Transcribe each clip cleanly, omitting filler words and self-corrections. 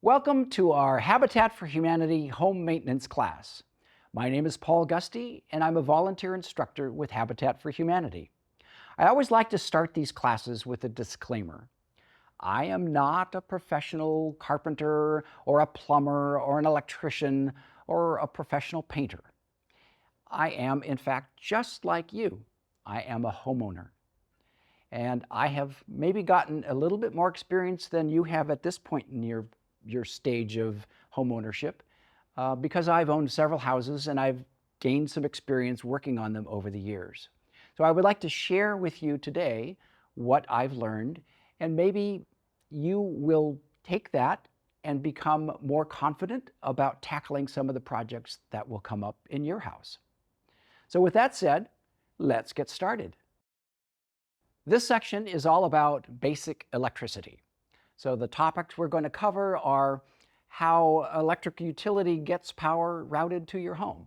Welcome to our Habitat for Humanity home maintenance class. My name is Paul Gusty, and I'm a volunteer instructor with Habitat for Humanity. I always like to start these classes with a disclaimer. I am not a professional carpenter or a plumber or an electrician or a professional painter. I am, in fact, just like you. I am a homeowner. And I have maybe gotten a little bit more experience than you have at this point in your stage of home ownership because I've owned several houses and I've gained some experience working on them over the years. So I would like to share with you today what I've learned, and maybe you will take that and become more confident about tackling some of the projects that will come up in your house. So with that said, let's get started. This section is all about basic electricity. So the topics we're going to cover are how electric utility gets power routed to your home.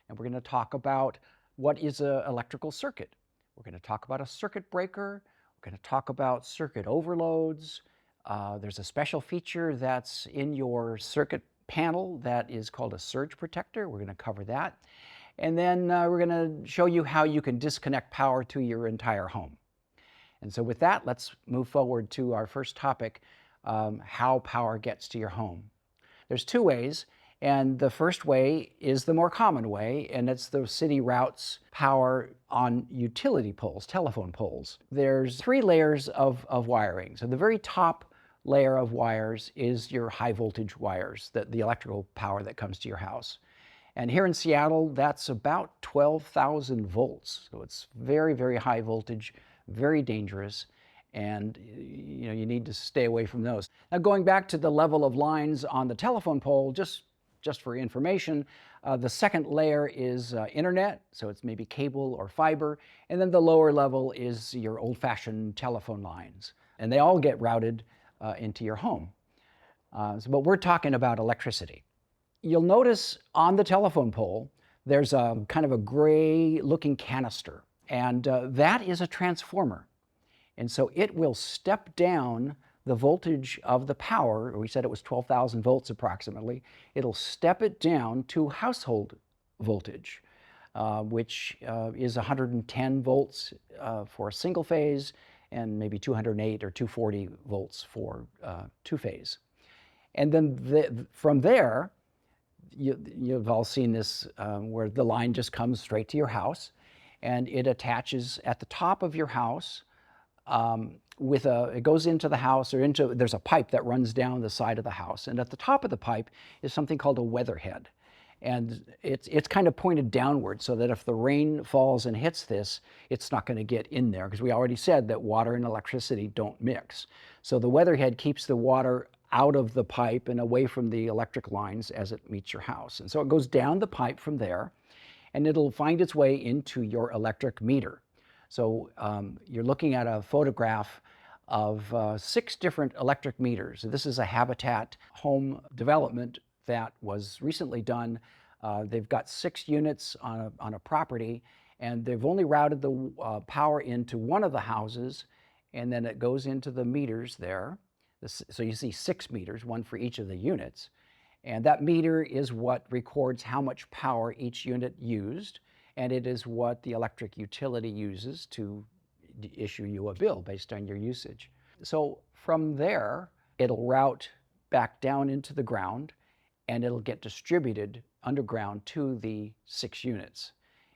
And we're going to talk about what is an electrical circuit. We're going to talk about a circuit breaker. We're going to talk about circuit overloads. There's a special feature that's in your circuit panel that is called a surge protector. We're going to cover that. And then we're going to show you how you can disconnect power to your entire home. And so with that, let's move forward to our first topic, how power gets to your home. There's two ways, and the first way is the more common way, and it's the city routes power on utility poles, telephone poles. There's three layers of wiring. So the very top layer of wires is your high voltage wires, the electrical power that comes to your house. And here in Seattle, that's about 12,000 volts. So it's very, very high voltage, very dangerous, and you need to stay away from those. Now, going back to the level of lines on the telephone pole, just for information, the second layer is internet, so it's maybe cable or fiber, and then the lower level is your old-fashioned telephone lines, and they all get routed into your home. But we're talking about electricity. You'll notice on the telephone pole, there's a kind of a gray looking canister, and that is a transformer. And so it will step down the voltage of the power. We said it was 12,000 volts approximately. It'll step it down to household voltage, which is 110 volts for a single phase and maybe 208 or 240 volts for two phase. And then from there, you've all seen this where the line just comes straight to your house, and it attaches at the top of your house it goes into the house, or there's a pipe that runs down the side of the house, and at the top of the pipe is something called a weatherhead. And it's kind of pointed downward so that if the rain falls and hits this, it's not going to get in there, because we already said that water and electricity don't mix. So the weatherhead keeps the water out of the pipe and away from the electric lines as it meets your house. And so it goes down the pipe from there, and it'll find its way into your electric meter. So you're looking at a photograph of 6 different electric meters. This is a Habitat home development that was recently done. They've got 6 units on a property, and they've only routed the power into one of the houses, and then it goes into the meters there. So you see 6 meters, one for each of the units. And that meter is what records how much power each unit used, and it is what the electric utility uses to issue you a bill based on your usage. So from there, it'll route back down into the ground, and it'll get distributed underground to the 6 units.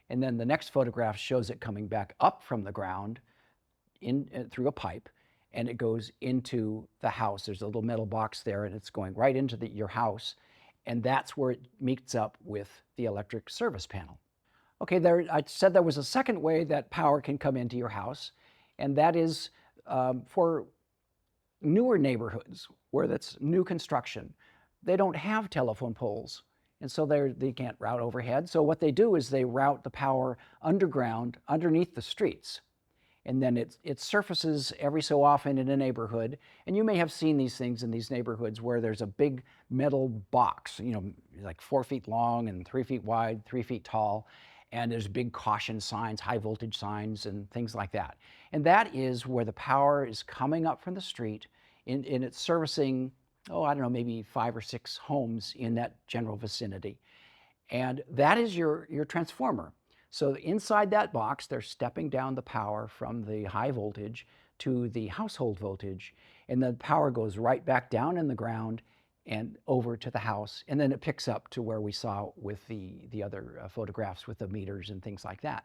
And then the next photograph shows it coming back up from the ground through a pipe, and it goes into the house. There's a little metal box there, and it's going right into your house, and that's where it meets up with the electric service panel. Okay, I said there was a second way that power can come into your house, and that is for newer neighborhoods where that's new construction. They don't have telephone poles, and so they can't route overhead. So what they do is they route the power underground, underneath the streets. And then it surfaces every so often in a neighborhood. And you may have seen these things in these neighborhoods where there's a big metal box, like 4 feet long and 3 feet wide, 3 feet tall. And there's big caution signs, high voltage signs, and things like that. And that is where the power is coming up from the street, and it's servicing oh, I don't know, maybe 5 or 6 homes in that general vicinity. And that is your transformer. So inside that box, they're stepping down the power from the high voltage to the household voltage, and the power goes right back down in the ground and over to the house, and then it picks up to where we saw with the other photographs with the meters and things like that.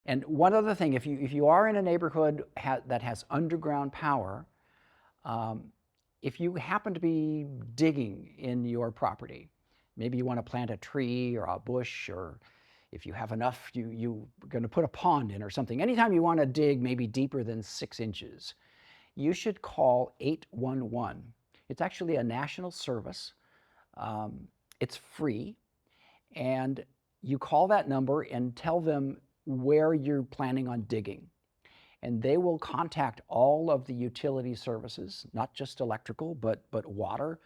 And one other thing, if you are in a neighborhood that has underground power, um, if you happen to be digging in your property, maybe you want to plant a tree or a bush, or if you have enough, you're going to put a pond in or something. Anytime you want to dig maybe deeper than 6 inches, you should call 811. It's actually a national service. Um, it's free, and you call that number and tell them where you're planning on digging, and they will contact all of the utility services, not just electrical, but water,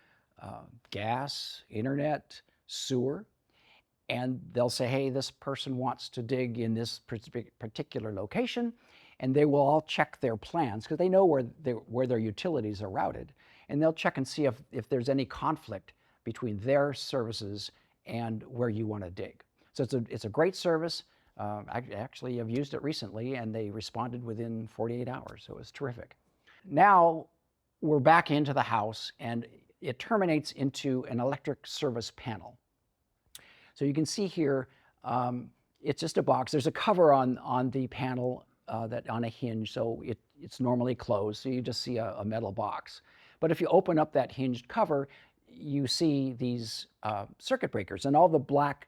gas, internet, sewer, and they'll say, hey, this person wants to dig in this particular location, and they will all check their plans because they know where their utilities are routed, and they'll check and see if there's any conflict between their services and where you want to dig. So it's a great service. I actually have used it recently, and they responded within 48 hours, so it was terrific. Now we're back into the house, and it terminates into an electric service panel. So you can see here, it's just a box. There's a cover on the panel that on a hinge, so it's normally closed, so you just see a metal box. But if you open up that hinged cover, you see these circuit breakers, and all the black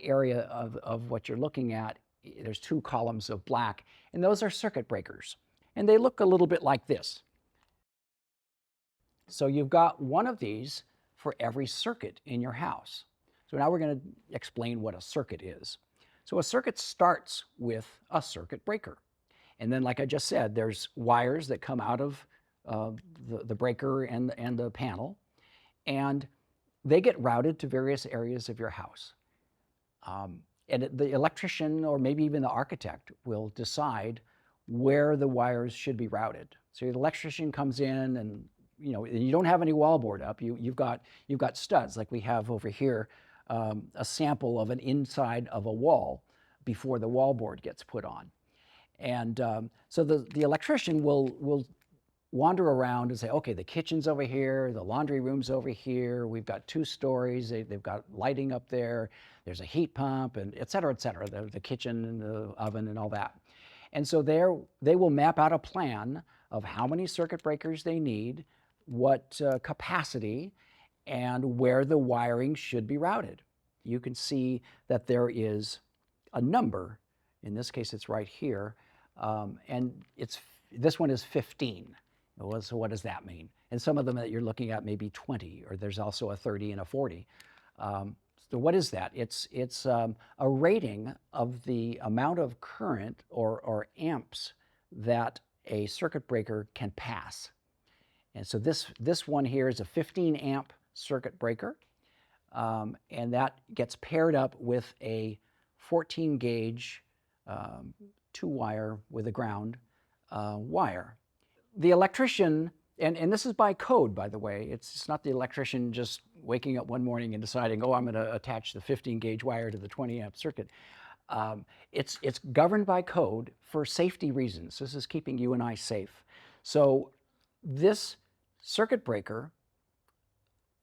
area of what you're looking at, there's 2 columns of black, and those are circuit breakers. And they look a little bit like this. So you've got one of these for every circuit in your house. So now we're going to explain what a circuit is. So a circuit starts with a circuit breaker. And then, like I just said, there's wires that come out of the breaker and the panel, and they get routed to various areas of your house. And the electrician, or maybe even the architect, will decide where the wires should be routed. So the electrician comes in, and you don't have any wallboard up. You've got studs like we have over here, a sample of an inside of a wall before the wallboard gets put on. And so the electrician will wander around and say, okay, the kitchen's over here, the laundry room's over here, we've got 2 stories, they've got lighting up there, there's a heat pump, and et cetera, the kitchen and the oven and all that. And so they will map out a plan of how many circuit breakers they need, what capacity, and where the wiring should be routed. You can see that there is a number. In this case, it's right here, and this one is 15. So what does that mean? And some of them that you're looking at may be 20, or there's also a 30 and a 40. So what is that? It's a rating of the amount of current or amps that a circuit breaker can pass. And so this one here is a 15 amp circuit breaker, and that gets paired up with a 14 gauge 2-wire with a ground wire. The electrician, and this is by code, by the way, it's not the electrician just waking up one morning and deciding, oh, I'm going to attach the 15 gauge wire to the 20 amp circuit. It's governed by code for safety reasons. This is keeping you and I safe. So this circuit breaker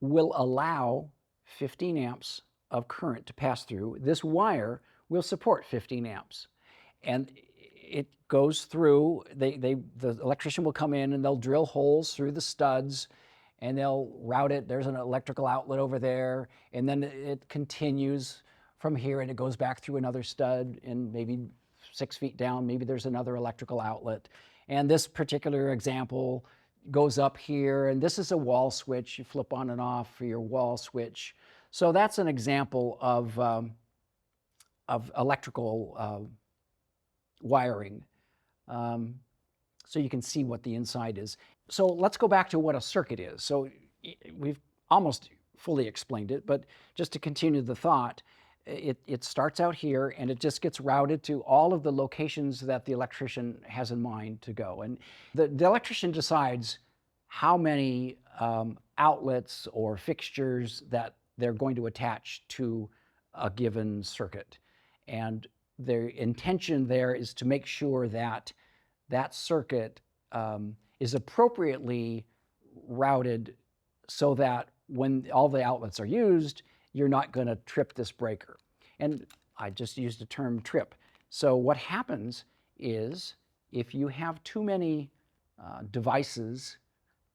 will allow 15 amps of current to pass through. This wire will support 15 amps. And it goes through, the electrician will come in and they'll drill holes through the studs, and they'll route it. There's an electrical outlet over there, and then it continues from here, and it goes back through another stud, and maybe 6 feet down, maybe there's another electrical outlet. And this particular example goes up here, and this is a wall switch. You flip on and off for your wall switch. So that's an example of electrical wiring. So you can see what the inside is. So let's go back to what a circuit is. So we've almost fully explained it, but just to continue the thought, it starts out here, and it just gets routed to all of the locations that the electrician has in mind to go. And the electrician decides how many outlets or fixtures that they're going to attach to a given circuit. And their intention there is to make sure that that circuit is appropriately routed so that when all the outlets are used, you're not going to trip this breaker. And I just used the term trip. So what happens is if you have too many devices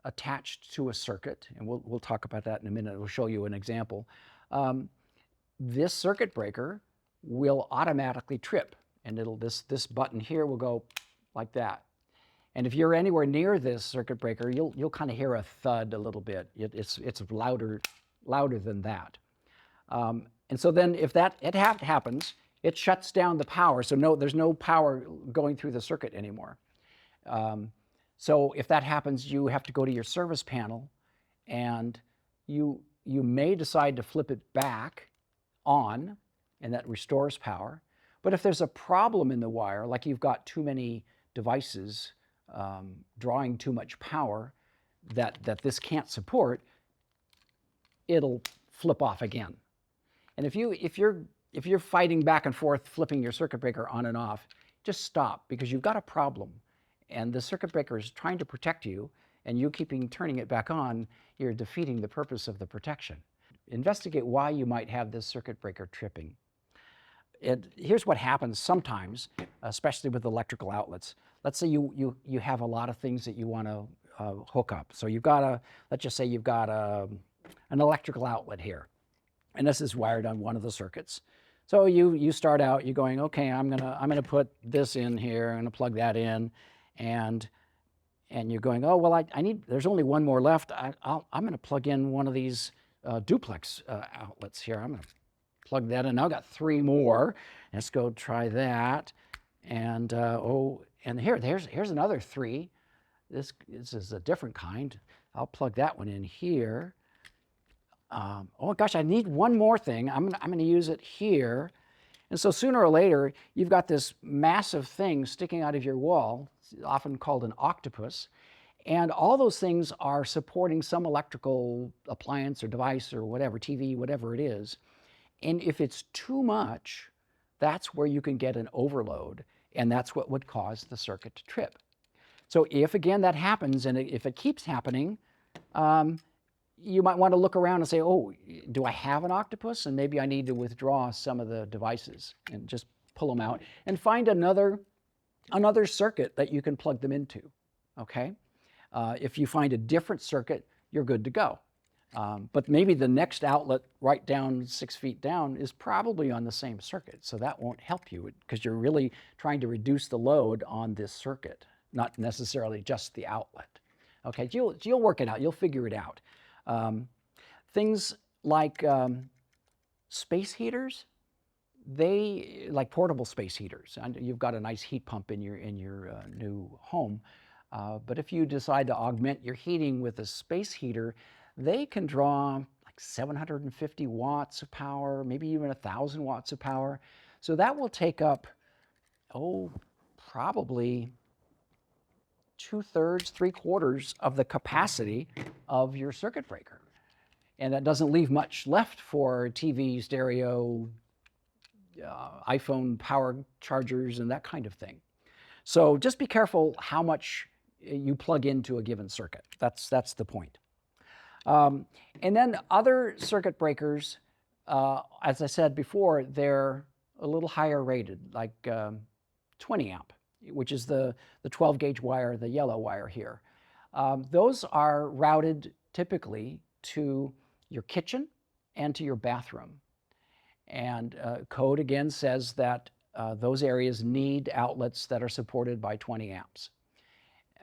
attached to a circuit, and we'll talk about that in a minute, we'll show you an example, this circuit breaker will automatically trip, and this button here will go like that. And if you're anywhere near this circuit breaker, you'll kind of hear a thud a little bit. It's louder than that. And so then if that happens, it shuts down the power. So there's no power going through the circuit anymore. So if that happens, you have to go to your service panel, and you may decide to flip it back on, and that restores power. But if there's a problem in the wire, like you've got too many devices drawing too much power that this can't support, it'll flip off again. And if you're fighting back and forth, flipping your circuit breaker on and off, just stop, because you've got a problem. And the circuit breaker is trying to protect you, and you turning it back on, you're defeating the purpose of the protection. Investigate why you might have this circuit breaker tripping. Here's what happens sometimes, especially with electrical outlets. Let's say you have a lot of things that you want to hook up. So let's just say you've got an electrical outlet here, and this is wired on one of the circuits. So you start out, you're going, okay, I'm gonna put this in here, I'm gonna plug that in, and you're going, oh well, there's only one more left. I'm gonna plug in one of these duplex outlets here. I'm gonna plug that in. Now I've got 3 more. Let's go try that. And and here's another 3. This is a different kind. I'll plug that one in here. Oh gosh, I need one more thing. I'm gonna use it here. And so sooner or later, you've got this massive thing sticking out of your wall, often called an octopus. And all those things are supporting some electrical appliance or device or whatever, TV, whatever it is. And if it's too much, that's where you can get an overload, and that's what would cause the circuit to trip. So if, again, that happens, and if it keeps happening, you might want to look around and say, oh, do I have an octopus? And maybe I need to withdraw some of the devices and just pull them out and find another circuit that you can plug them into, okay? If you find a different circuit, you're good to go. But maybe the next outlet right down 6 feet down is probably on the same circuit, so that won't help you because you're really trying to reduce the load on this circuit, not necessarily just the outlet. Okay, you'll work it out, you'll figure it out. Things like space heaters, like portable space heaters. You've got a nice heat pump in your new home, but if you decide to augment your heating with a space heater, they can draw like 750 watts of power, maybe even 1,000 watts of power. So that will take up, probably 2/3, 3/4 of the capacity of your circuit breaker. And that doesn't leave much left for TV, stereo, iPhone power chargers, and that kind of thing. So just be careful how much you plug into a given circuit. That's the point. And then other circuit breakers, as I said before, they're a little higher rated, like 20 amp, which is the 12 gauge wire, the yellow wire here. Those are routed typically to your kitchen and to your bathroom. And code again says that those areas need outlets that are supported by 20 amps.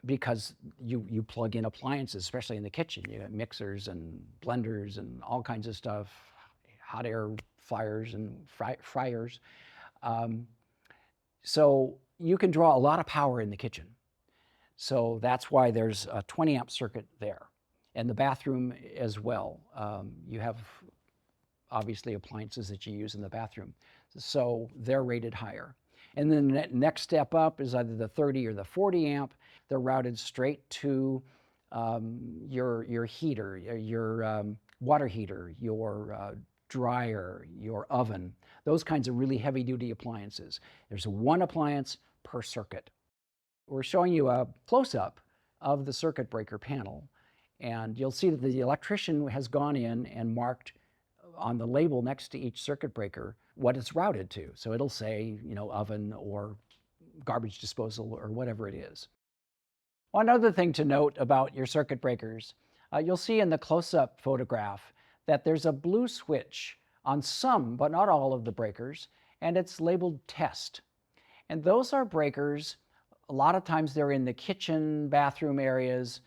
Because you plug in appliances, especially in the kitchen. You have mixers and blenders and all kinds of stuff, hot air fryers and fryers. So you can draw a lot of power in the kitchen. So that's why there's a 20 amp circuit there. And the bathroom as well. You have obviously appliances that you use in the bathroom. So they're rated higher. And then the next step up is either the 30 or the 40 amp. They're routed straight to your heater, your water heater, your dryer, your oven, those kinds of really heavy-duty appliances. There's one appliance per circuit. We're showing you a close-up of the circuit breaker panel, and you'll see that the electrician has gone in and marked on the label next to each circuit breaker what it's routed to. So it'll say, oven or garbage disposal or whatever it is. One other thing to note about your circuit breakers, you'll see in the close-up photograph that there's a blue switch on some, but not all of the breakers, and it's labeled test. And those are breakers, a lot of times they're in the kitchen, bathroom areas,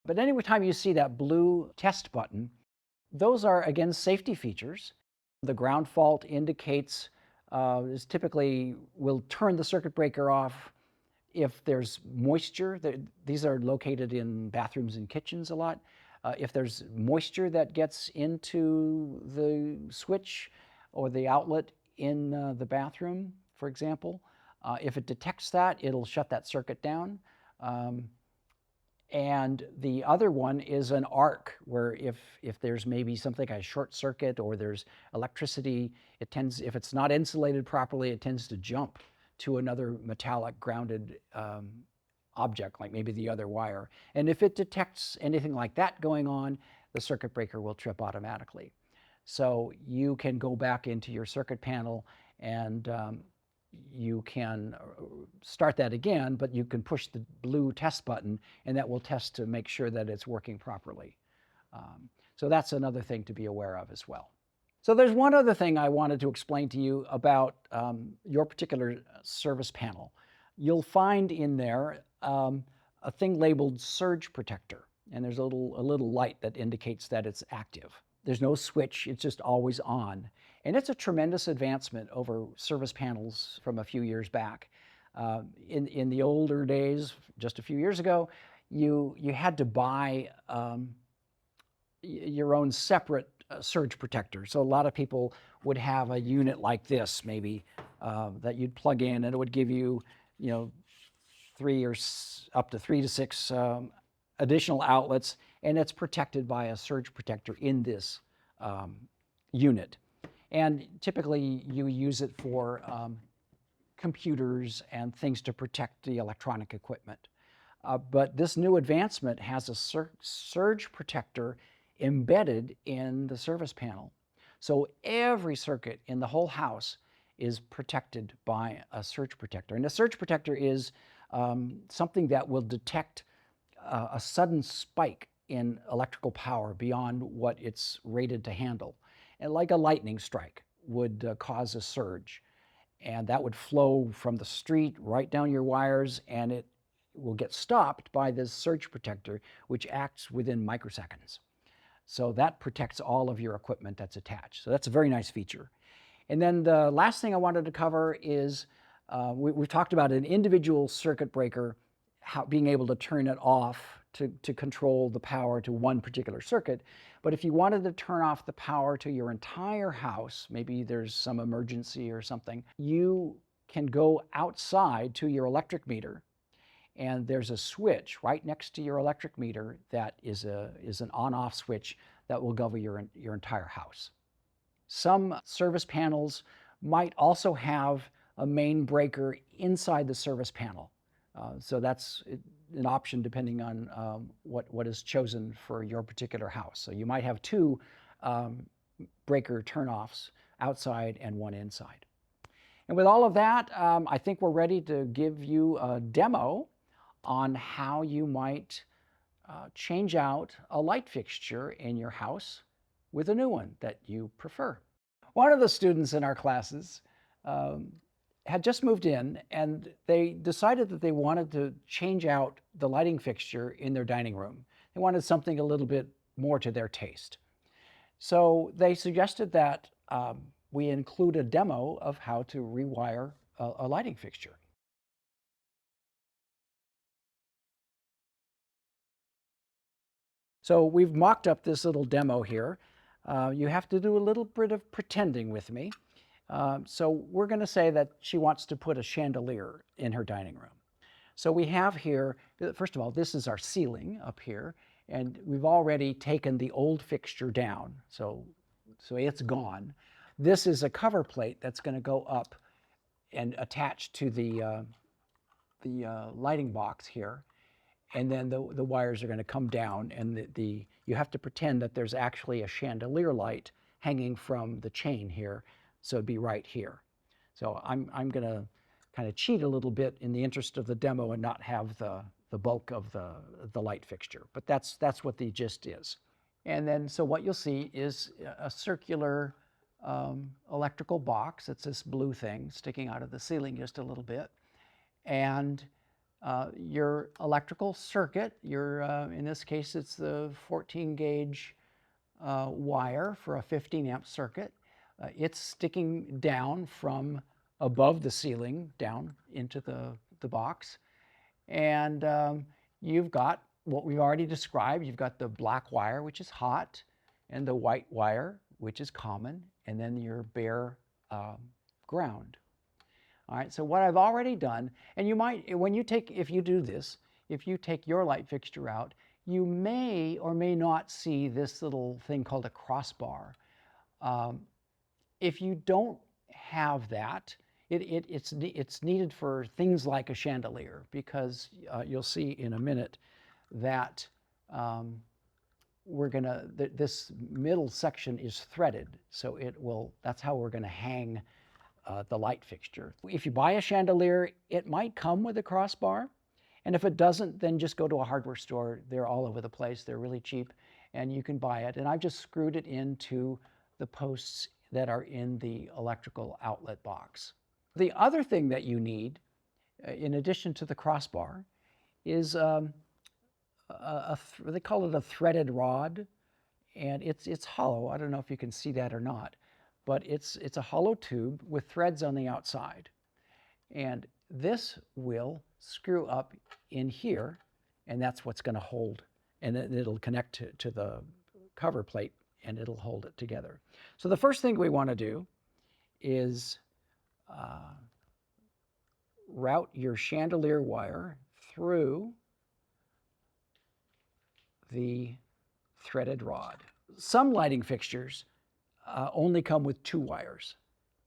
but any time you see that blue test button, those are, again, safety features. The ground fault indicates, is typically will turn the circuit breaker off if there's moisture. These are located in bathrooms and kitchens a lot. If there's moisture that gets into the switch or the outlet in the bathroom, for example, if it detects that, it'll shut that circuit down. And the other one is an arc, where if there's maybe something like a short circuit or there's electricity, if it's not insulated properly, it tends to jump to another metallic grounded object, like maybe the other wire. And if it detects anything like that going on, the circuit breaker will trip automatically. So you can go back into your circuit panel and you can start that again, but you can push the blue test button and that will test to make sure that it's working properly. So that's another thing to be aware of as well. So there's one other thing I wanted to explain to you about your particular service panel. You'll find in there a thing labeled surge protector, and there's a little light that indicates that it's active. There's no switch, it's just always on. And it's a tremendous advancement over service panels from a few years back. In the older days, just a few years ago, you had to buy your own separate surge protector. So a lot of people would have a unit like this, maybe, that you'd plug in, and it would give you, up to 3 to 6 additional outlets, and it's protected by a surge protector in this unit. And typically you use it for computers and things to protect the electronic equipment. But this new advancement has a surge protector embedded in the service panel. So every circuit in the whole house is protected by a surge protector. And a surge protector is something that will detect a sudden spike in electrical power beyond what it's rated to handle. And like a lightning strike would cause a surge. And that would flow from the street right down your wires, and it will get stopped by this surge protector, which acts within microseconds. So that protects all of your equipment that's attached. So that's a very nice feature. And then the last thing I wanted to cover is we've talked about an individual circuit breaker, being able to turn it off to control the power to one particular circuit. But if you wanted to turn off the power to your entire house, maybe there's some emergency or something, you can go outside to your electric meter, and there's a switch right next to your electric meter that is an on-off switch that will govern your entire house. Some service panels might also have a main breaker inside the service panel. So that's an option depending on what is chosen for your particular house. So you might have 2 breaker turnoffs outside and 1 inside. And with all of that, I think we're ready to give you a demo on how you might change out a light fixture in your house with a new one that you prefer. One of the students in our classes had just moved in, and they decided that they wanted to change out the lighting fixture in their dining room. They wanted something a little bit more to their taste. So they suggested that we include a demo of how to rewire a lighting fixture. So we've mocked up this little demo here. You have to do a little bit of pretending with me. So we're going to say that she wants to put a chandelier in her dining room. So we have here, first of all, this is our ceiling up here, And we've already taken the old fixture down, so it's gone. This is a cover plate that's going to go up and attach to the lighting box here. And then the wires are going to come down, and you have to pretend that there's actually a chandelier light hanging from the chain here, so it'd be right here. So I'm going to kind of cheat a little bit in the interest of the demo and not have the bulk of the light fixture, but that's what the gist is. And then so what you'll see is a circular electrical box. It's this blue thing sticking out of the ceiling just a little bit, and your electrical circuit, in this case, it's the 14 gauge wire for a 15 amp circuit. It's sticking down from above the ceiling down into the box. And you've got what we've already described. You've got the black wire, which is hot, and the white wire, which is common, and then your bare ground. All right, so what I've already done, and you might, if you do this, if you take your light fixture out, you may or may not see this little thing called a crossbar. If you don't have that, it's needed for things like a chandelier, because you'll see in a minute that this middle section is threaded, so that's how we're going to hang the light fixture. If you buy a chandelier, it might come with a crossbar, and if it doesn't, then just go to a hardware store. They're all over the place. They're really cheap, and you can buy it. And I've just screwed it into the posts that are in the electrical outlet box. The other thing that you need, in addition to the crossbar, is they call it a threaded rod, and it's hollow. I don't know if you can see that or not, but it's a hollow tube with threads on the outside. And this will screw up in here, and that's what's going to hold, and it'll connect to the cover plate, and it'll hold it together. So the first thing we want to do is route your chandelier wire through the threaded rod. Some lighting fixtures only come with 2 wires,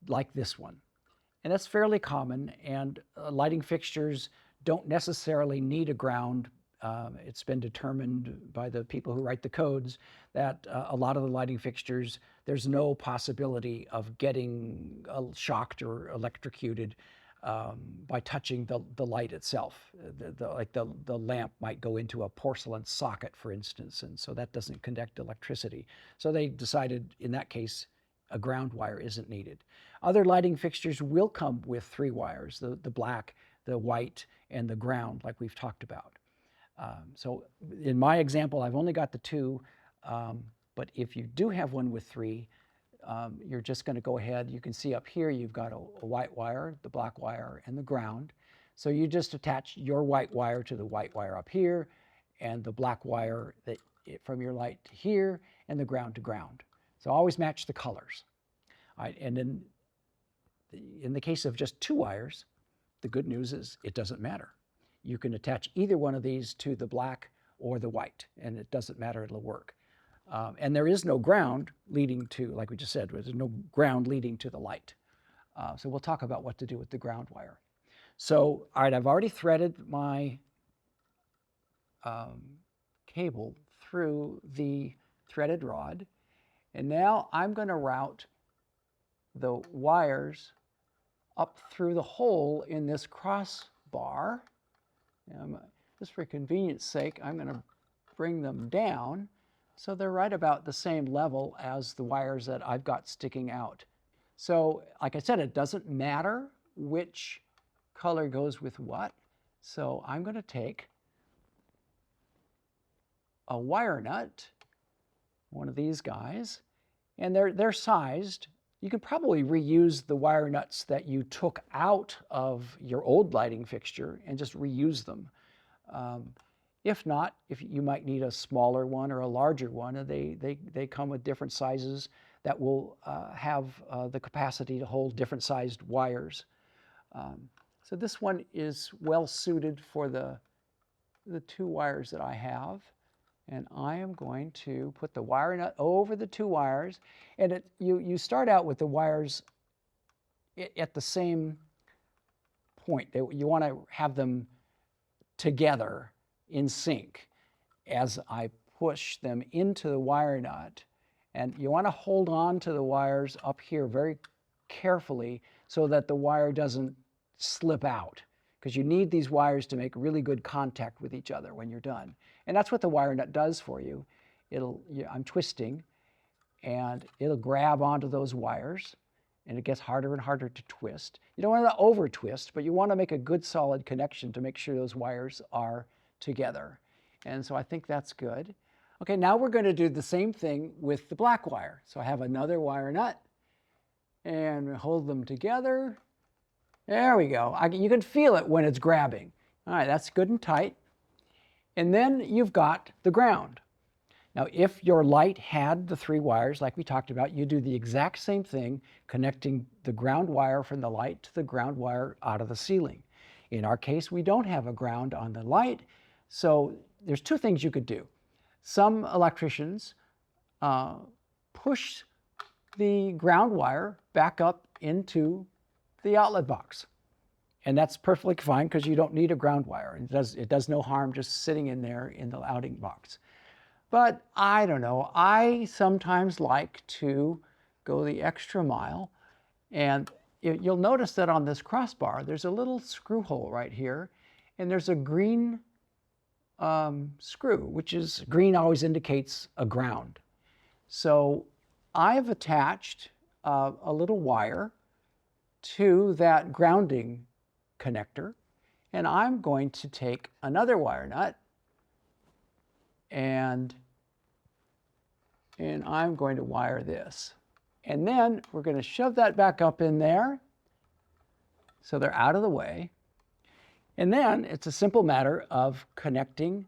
like this one. And that's fairly common, and lighting fixtures don't necessarily need a ground. It's been determined by the people who write the codes that a lot of the lighting fixtures, there's no possibility of getting shocked or electrocuted by touching the light itself. Like the lamp might go into a porcelain socket, for instance, and so that doesn't conduct electricity. So they decided in that case a ground wire isn't needed. Other lighting fixtures will come with 3 wires, the black, the white, and the ground, like we've talked about. So in my example, I've only got the 2, but if you do have one with 3, you're just going to go ahead. You can see up here you've got a white wire, the black wire, and the ground. So you just attach your white wire to the white wire up here, and the black wire from your light to here, and the ground to ground. So always match the colors. All right, and then in the case of just 2 wires, the good news is it doesn't matter. You can attach either one of these to the black or the white, and it doesn't matter, it'll work. And there is no ground leading to, like we just said, there's no ground leading to the light. So we'll talk about what to do with the ground wire. So, all right, I've already threaded my cable through the threaded rod, and now I'm going to route the wires up through the hole in this crossbar. Just for convenience sake, I'm going to bring them down so they're right about the same level as the wires that I've got sticking out. So, like I said, it doesn't matter which color goes with what. So I'm going to take a wire nut, one of these guys, and they're sized. You could probably reuse the wire nuts that you took out of your old lighting fixture and just reuse them. If not, if you might need a smaller one or a larger one, and they come with different sizes that will have the capacity to hold different sized wires. So this one is well suited for the 2 wires that I have. And I am going to put the wire nut over the two wires. And you start out with the wires at the same point. You want to have them together in sync as I push them into the wire nut. And you want to hold on to the wires up here very carefully so that the wire doesn't slip out, because you need these wires to make really good contact with each other when you're done. And that's what the wire nut does for you. I'm twisting, and it'll grab onto those wires, and it gets harder and harder to twist. You don't want to over twist, but you want to make a good solid connection to make sure those wires are together. And so I think that's good. Okay, now we're going to do the same thing with the black wire. So I have another wire nut, and hold them together. There we go. You can feel it when it's grabbing. All right, that's good and tight. And then you've got the ground. Now, if your light had the 3 wires like we talked about, you do the exact same thing, connecting the ground wire from the light to the ground wire out of the ceiling. In our case, we don't have a ground on the light, so there's 2 things you could do. Some electricians push the ground wire back up into the outlet box. And that's perfectly fine because you don't need a ground wire. It does no harm just sitting in there in the outing box. But I don't know, I sometimes like to go the extra mile. And you'll notice that on this crossbar, there's a little screw hole right here. And there's a green screw, which is green always indicates a ground. So I've attached a little wire to that grounding connector, and I'm going to take another wire nut and I'm going to wire this. And then we're going to shove that back up in there so they're out of the way. And then it's a simple matter of connecting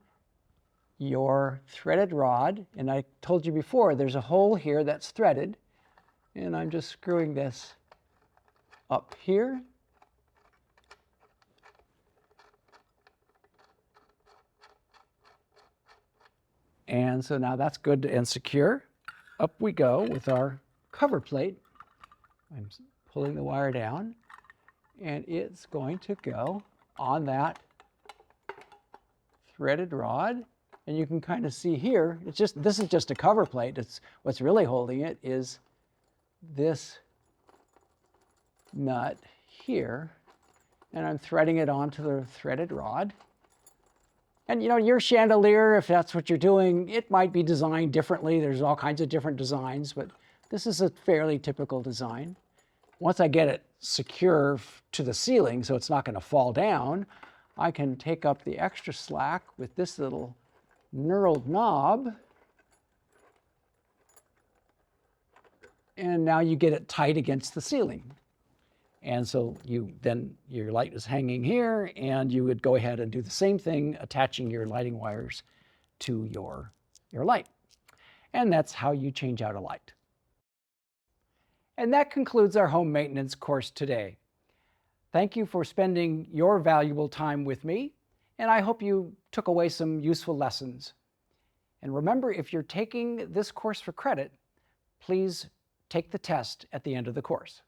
your threaded rod. And I told you before, there's a hole here that's threaded. And I'm just screwing this up here. And so now that's good and secure. Up we go with our cover plate. I'm pulling the wire down, and it's going to go on that threaded rod. And you can kind of see here, this is just a cover plate. What's really holding it is this nut here, and I'm threading it onto the threaded rod. And your chandelier, if that's what you're doing, it might be designed differently. There's all kinds of different designs, but this is a fairly typical design. Once I get it secure to the ceiling so it's not going to fall down, I can take up the extra slack with this little knurled knob. And now you get it tight against the ceiling. And so then your light is hanging here, and you would go ahead and do the same thing, attaching your lighting wires to your light. And that's how you change out a light. And that concludes our home maintenance course today. Thank you for spending your valuable time with me, and I hope you took away some useful lessons. And remember, if you're taking this course for credit, please take the test at the end of the course.